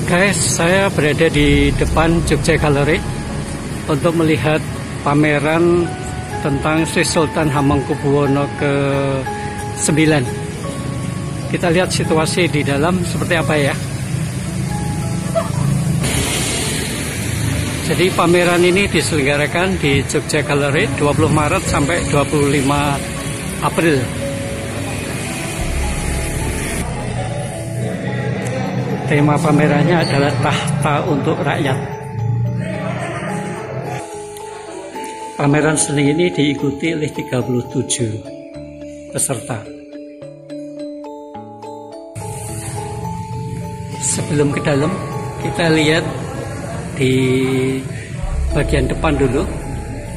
Guys, saya berada di depan Jogja Gallery untuk melihat pameran tentang Sri Sultan Hamengkubuwono ke-9. Kita lihat situasi di dalam seperti apa ya. Jadi pameran ini diselenggarakan di Jogja Gallery 20 Maret sampai 25 April. Tema pamerannya adalah tahta untuk rakyat. Pameran seni ini diikuti oleh 37 peserta. Sebelum ke dalam, kita lihat di bagian depan dulu.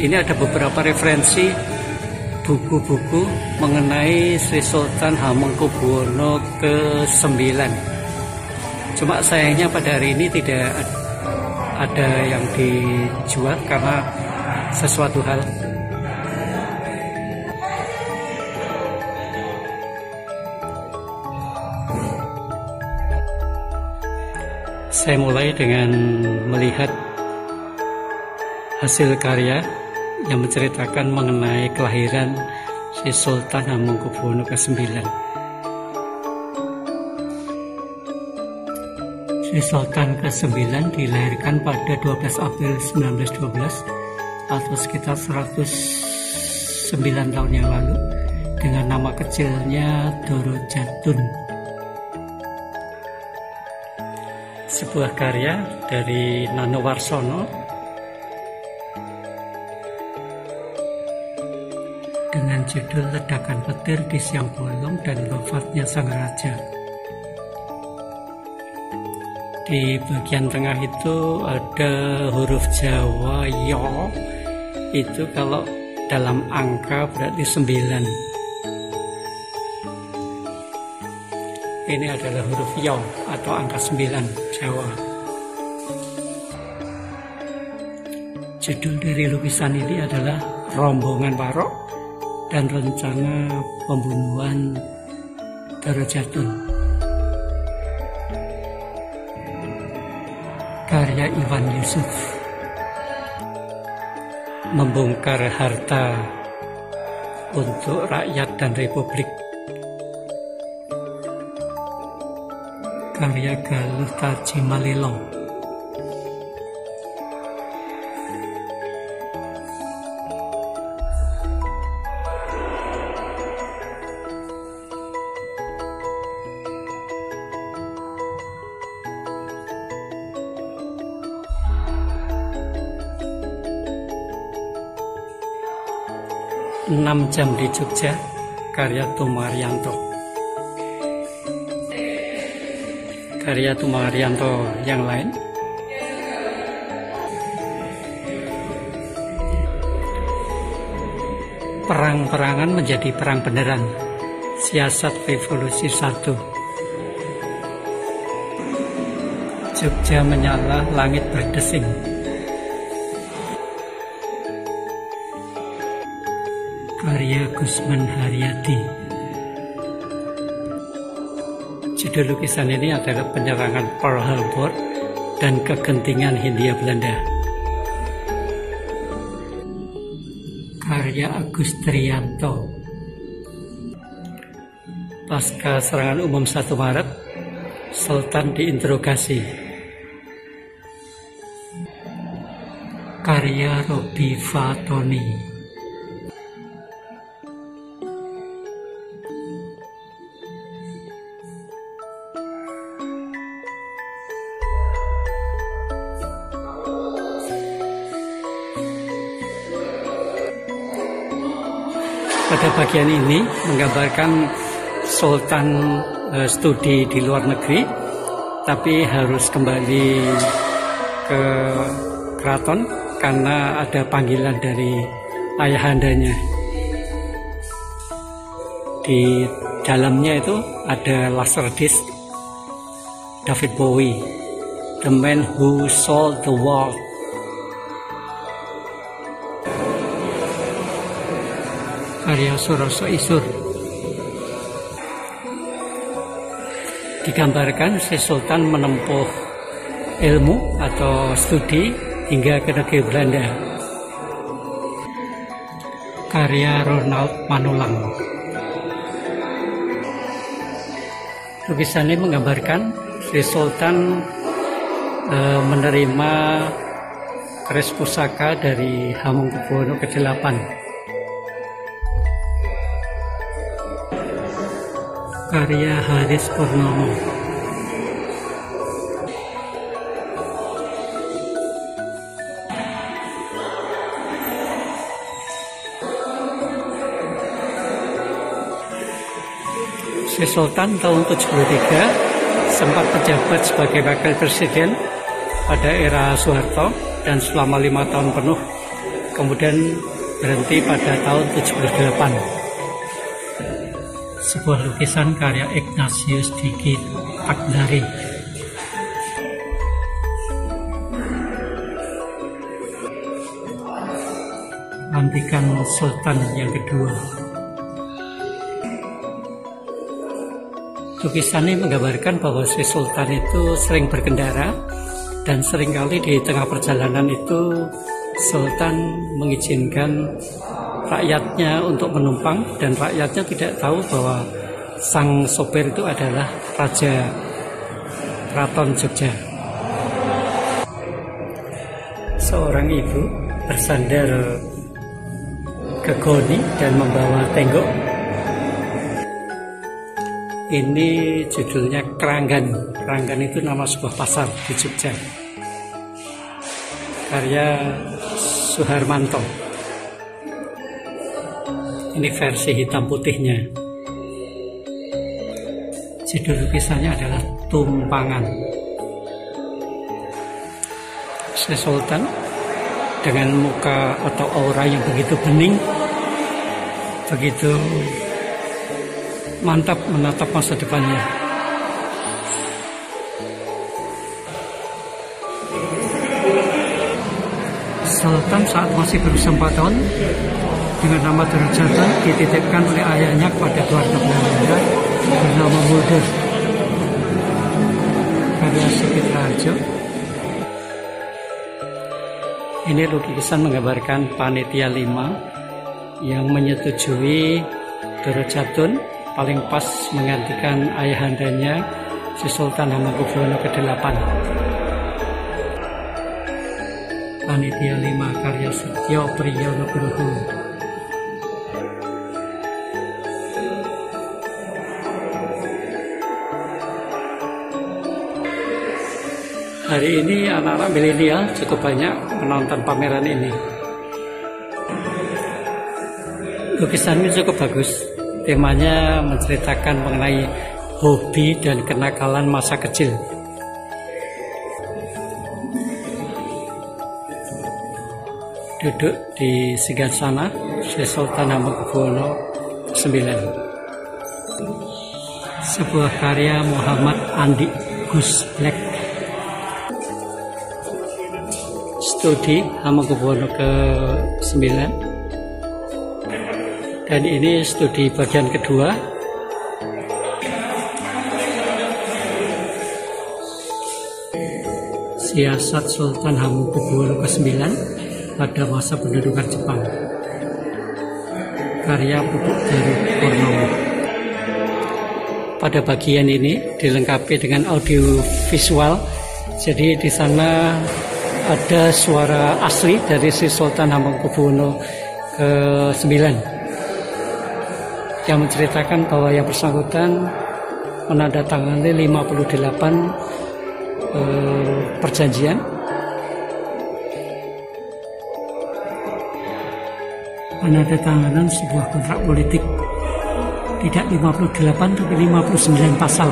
Ini ada beberapa referensi buku-buku mengenai Sri Sultan Hamengkubuwono ke-9. Cuma sayangnya pada hari ini tidak ada yang dijual karena sesuatu hal. Saya mulai dengan melihat hasil karya yang menceritakan mengenai kelahiran Sri Sultan Hamengkubuwono ke-9. Sri Sultan ke-9 dilahirkan pada 12 April 1912 atau sekitar 109 tahun yang lalu dengan nama kecilnya Doro Jatun. Sebuah karya dari Nano Warsono dengan judul Ledakan Petir di Siang Bolong dan Wafatnya Sang Raja. Di bagian tengah itu ada huruf Jawa Yo, itu kalau dalam angka berarti 9. Ini adalah huruf Yo atau angka 9 Jawa. Judul dari lukisan ini adalah Rombongan Warok dan Rencana Pembunuhan Doro Jatun. Karya Iwan Yusuf. Membongkar harta untuk rakyat dan republik. Karya Galuh Tajimalilo. "6 Jam di Jogja", karya Tumaryanto. Karya Tumaryanto yang lain, "Perang-perangan menjadi perang beneran", Siasat Revolusi 1. "Jogja Menyala, Langit Berdesing", karya Gusman Haryadi. Judul lukisan ini adalah Penyerangan Pearl Harbor dan Kegentingan Hindia Belanda. Karya Agus Triyanto. Pasca serangan umum 1 Maret, Sultan diinterogasi. Karya Robi Fatoni. Pada bagian ini menggambarkan Sultan studi di luar negeri, tapi harus kembali ke keraton karena ada panggilan dari ayahandanya. Di dalamnya itu ada laserdisc David Bowie, "The Man Who Sold the World". Karya Suroso Isur. Digambarkan Sri Sultan menempuh ilmu atau studi hingga ke negeri Belanda. Karya Ronald Manulang. Lukisan ini menggambarkan Sri Sultan menerima keris pusaka dari Hamengkubuwono ke-8. Karya Haris Purnomo. Sri Sultan tahun 73 sempat menjabat sebagai wakil presiden pada era Soeharto dan selama 5 tahun penuh, kemudian berhenti pada tahun 78. Sebuah lukisan karya Ignatius Diki Tagdari. Lantikan Sultan yang kedua. Lukisan ini menggambarkan bahwa Sri Sultan itu sering berkendara dan seringkali di tengah perjalanan itu Sultan mengizinkan rakyatnya untuk menumpang dan rakyatnya tidak tahu bahwa sang sopir itu adalah Raja Keraton Jogja. Seorang ibu bersandar ke goni dan membawa tenggok. Ini judulnya Keranggan. Keranggan itu nama sebuah pasar di Jogja. Karya Suharmanto. Ini versi hitam putihnya. Judul lukisannya adalah Tumpangan. Sri Sultan dengan muka atau aura yang begitu bening, begitu mantap menatap masa depannya. Sultan saat masih berusia 4 tahun dengan nama Durjata dititipkan oleh ayahnya kepada keluarga Belanda bernama Mulder. Karya Sukitra Harjo. Ini lukisan menggambarkan panitia 5 yang menyetujui Durjatun paling pas menggantikan ayahandanya Sri Sultan Hamengkubuwono ke-8. Panitia 5 karya Setyo Priyonugroho. Hari ini anak-anak milenial cukup banyak menonton pameran ini. Lukisan ini cukup bagus. Temanya menceritakan mengenai hobi dan kenakalan masa kecil. Duduk di singgasana Sri Sultan Hamengkubuwono IX. Sebuah karya Muhammad Andi Gus Black. Studi Hamengkubuwono ke-9. Dan ini studi bagian kedua. Siasat Sultan Hamengkubuwono ke-9 pada masa pendudukan Jepang. Karya Pupuk dari Purnomo. Pada bagian ini dilengkapi dengan audio visual. Jadi di sana ada suara asli dari Sri Sultan Hamengkubuwono ke-9. Yang menceritakan bahwa yang bersangkutan menandatangani 58 perjanjian penandatanganan sebuah kontrak politik, tidak 58 tapi 59 pasal.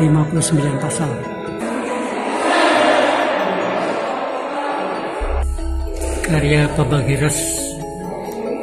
59 pasal. Karya Bambang Heras,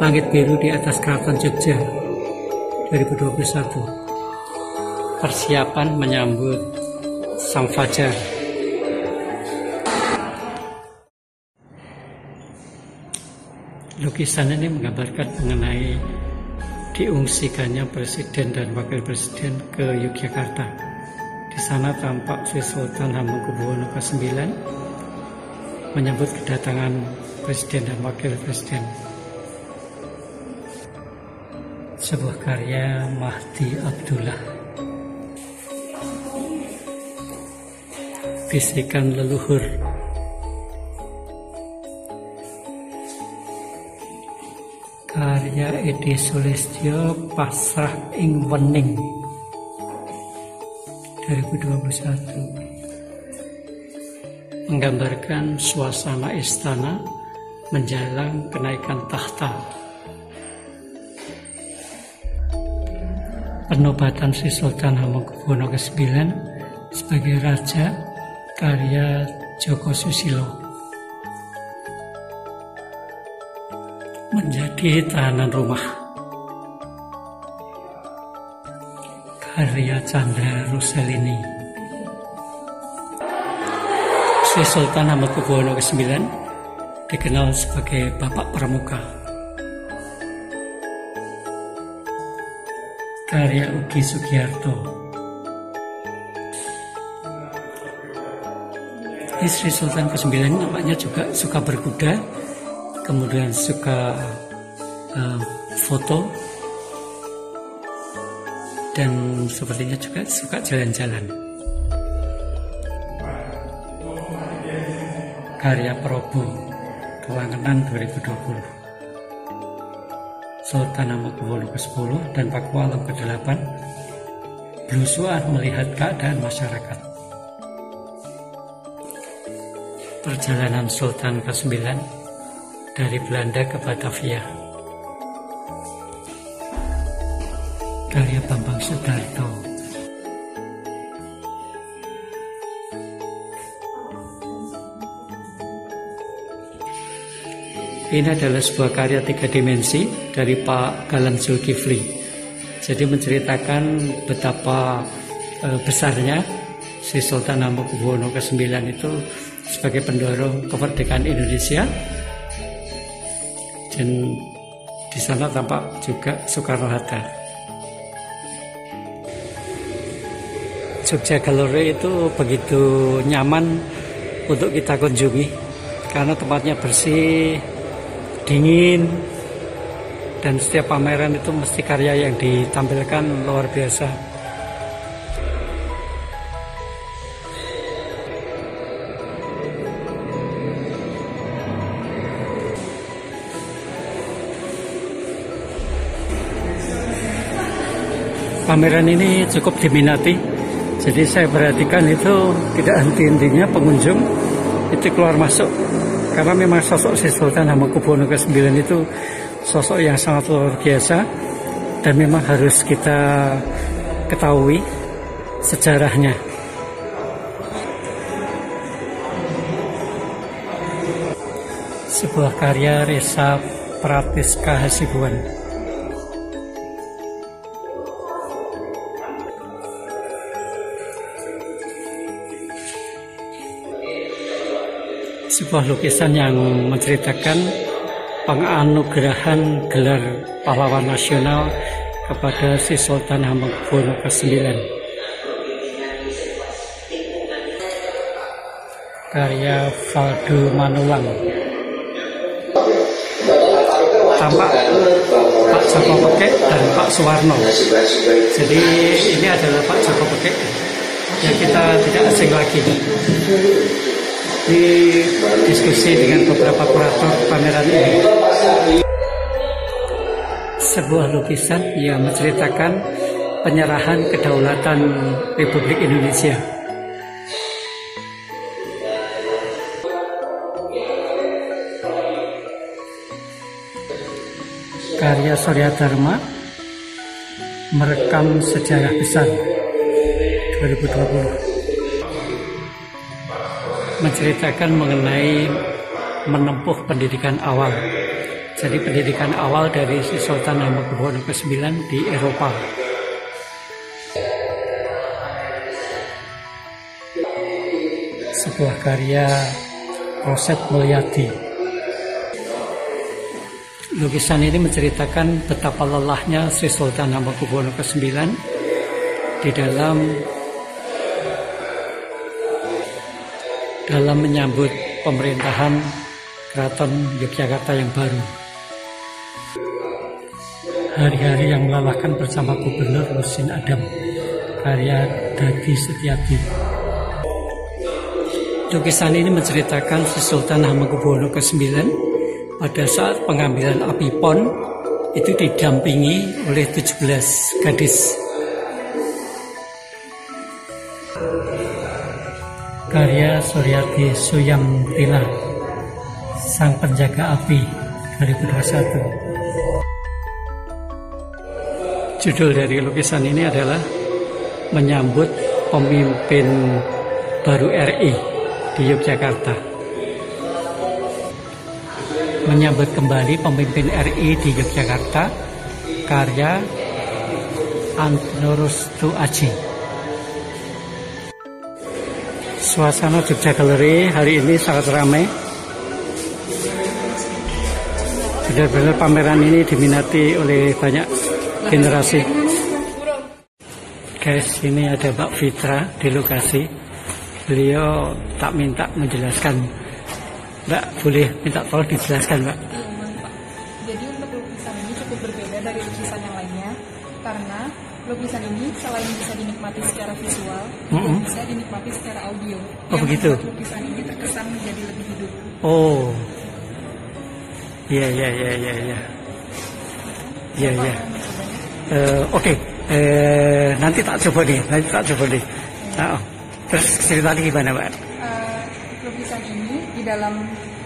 Langit Biru di Atas Keraton Jogja 2021. Persiapan menyambut Sang Fajar. Lukisan ini menggambarkan mengenai diungsikannya presiden dan wakil presiden ke Yogyakarta. Di Di sana tampak Sri Sultan Hamengkubuwono ke-9 menyambut kedatangan Presiden dan Wakil Presiden. Sebuah karya Mahdi Abdullah. Bisikan leluhur. Karya Edi Sulistyo, Pasrah ing Wening, 2021. Menggambarkan suasana istana menjelang kenaikan tahta. Penobatan Sri Sultan Hamengkubuwono ke-9 sebagai raja, karya Joko Susilo. Menjadi tahanan rumah, karya Chandra Rosalini. Sri Sultan Hamengkubuwono ke-9 dikenal sebagai Bapak Pramuka, karya Ugi Sugiarto. Sri Sultan ke-9 namanya juga suka berkuda, kemudian suka foto, dan sepertinya juga suka jalan-jalan. Karya Probo, Kelangenan 2020. Sultan Hamengkubuwono ke-10 dan Pakualam ke-8 belusuan melihat keadaan masyarakat. Perjalanan Sultan ke-9 dari Belanda ke Batavia, karya Bambang Sudarto. Ini adalah sebuah karya 3 dimensi dari Pak Galang Zulkifli. Jadi menceritakan betapa besarnya Sri Sultan Hamengkubuwono ke-9 itu sebagai pendorong kemerdekaan Indonesia. Dan di sana tampak juga Soekarno-Hatta. Jogja Gallery itu begitu nyaman untuk kita kunjungi karena tempatnya bersih, dingin, dan setiap pameran itu mesti karya yang ditampilkan luar biasa. Pameran ini cukup diminati, jadi saya perhatikan itu tidak henti-hentinya pengunjung itu keluar masuk, karena memang sosok Sri Sultan Hamengkubuwono ke-9 itu sosok yang sangat luar biasa dan memang harus kita ketahui sejarahnya. Sebuah karya Resa Pratiska Hasibuan. Sebuah lukisan yang menceritakan penganugerahan gelar pahlawan nasional kepada Sri Sultan Hamengkubuwono ke-9. Karya Valdo Manulang. Tampak Pak Joko Pekek dan Pak Suwarno. Jadi ini adalah Pak Joko Pekek yang kita tidak asing lagi. Di diskusi dengan beberapa kurator pameran ini, sebuah lukisan yang menceritakan penyerahan kedaulatan Republik Indonesia. Karya Surya Dharma, Merekam Sejarah Besar, 2020. Menceritakan mengenai menempuh pendidikan awal. Jadi pendidikan awal dari Sri Sultan Hamengkubuwono ke-9 di Eropa. Sebuah karya Roset Mulyadi. Lukisan ini menceritakan betapa lelahnya Sri Sultan Hamengkubuwono ke-9 di dalam dalam menyambut pemerintahan Keraton Yogyakarta yang baru. Hari-hari yang melelahkan bersama Gubernur Russin Adam, karya Dadi Setiadi. Lukisan ini menceritakan Sri Sultan Hamengkubuwono ke-9 pada saat pengambilan api pon itu didampingi oleh 17 gadis. Karya Suryati Suyamtila, Sang Penjaga Api, 2021. Judul dari lukisan ini adalah menyambut pemimpin baru RI di Yogyakarta. Menyambut kembali pemimpin RI di Yogyakarta, karya Antinorustu Aji. Suasana Jogja Gallery hari ini sangat ramai. Benar-benar pameran ini diminati oleh banyak generasi. Guys, ini ada Mbak Fitra di lokasi. Beliau tak minta menjelaskan. Mbak, boleh minta tolong dijelaskan, Mbak? Jadi untuk lukisan ini cukup berbeda dari lukisan yang lainnya, karena lukisan ini selain bisa dinikmati secara visual, bisa dinikmati secara audio. Oh, begitu. Lukisan ini terkesan menjadi lebih hidup. Oh, iya. Oke. Nanti tak coba deh. Nah, terus ceritanya gimana, Mbak? Lukisan ini di dalam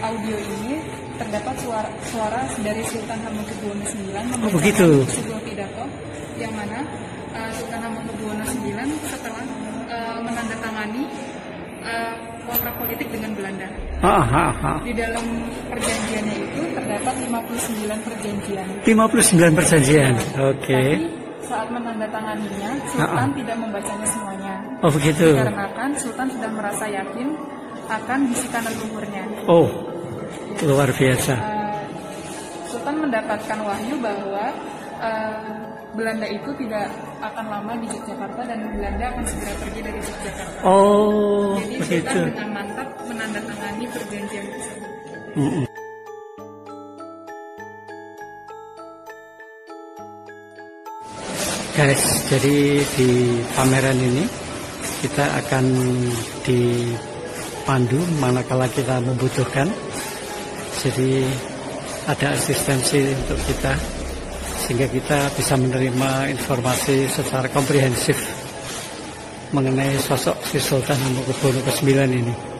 audio ini terdapat suara dari Sultan Hamengkubuwono IX membacakan sebuah pidato yang mana Sultan Hamengkubuwono IX setelah menandatangani kontrak politik dengan Belanda. Di dalam perjanjiannya itu terdapat 59 perjanjian. 59 perjanjian. Oke. Tapi saat menandatanganinya, Sultan tidak membacanya semuanya. Oh, begitu. Dikarenakan Sultan sudah merasa yakin akan bisikan leluhurnya. Oh, luar biasa. Sultan mendapatkan wahyu bahwa Belanda itu tidak akan lama di Yogyakarta dan Belanda akan segera pergi dari Yogyakarta. Oh, jadi begitu. Sultan dengan mantap menandatangani perjanjian tersebut. Guys, jadi di pameran ini kita akan dipandu manakala kita membutuhkan. Jadi ada asistensi untuk kita, sehingga kita bisa menerima informasi secara komprehensif mengenai sosok Sri Sultan Hamengkubuwono ke-9 ini.